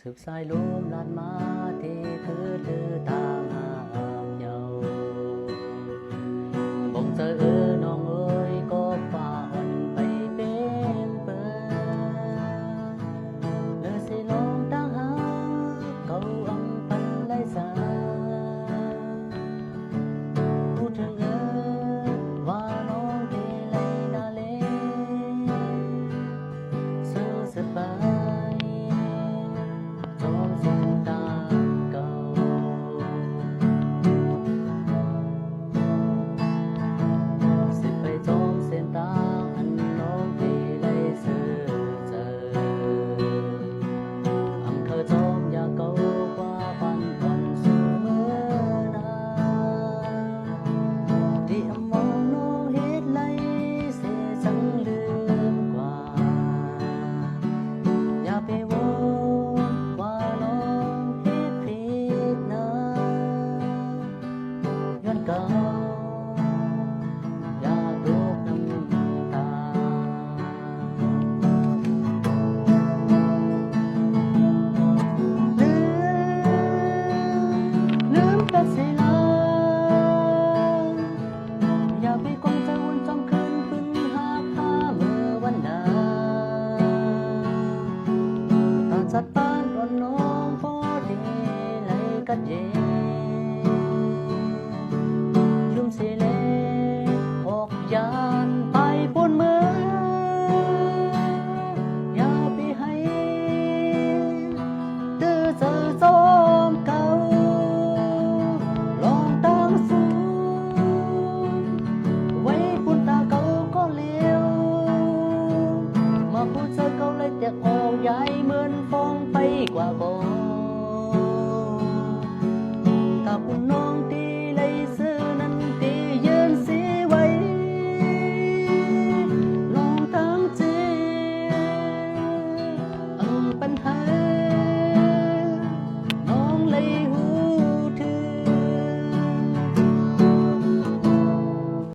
สืบสายลมลานมาที่คือลือตามหาเยาบอกเจอน้องเอ้ยก็ฝ่าอ่อนไปเป็นเปิดเลือสิลงตั้งหาเขาอำพันไล่สาพูดถึงว่าน้องที่ไล่นาเลสู้สบายจอมเส้นตาเก่าสิไปจอมเส้นตาอันน้องที่ไล่ซื้อเจออำเภอจอมอยากเก่ากว่าบ้านก่อนสู่เมื่อนาที่อำมองน้องเฮ็ดไล่เสียจังลืมกว่าอย่าไปวอนว่าน้องเฮ็ดผิดนะย้อนเก่าอย่าตกน้ำตาลืมเป็นสิลาอย่าไปคงจะวนจำคืนพึ่งหาผ้าเมื่อวันใดตอนสัตว์ปานอ่อนน้องพอดีเลยกัดเย็นยุ่มสิเลออกยานไปพ้นเมืองอย่าไปให้ตื้อเจอจอมเก่าลองตั้งสูงไว้ปุ่นตาเก่าก็เลี้ยวมาพูดเจอเก่าเลยแต่ออกใหญ่เหมือนฟองไปกว่าโบ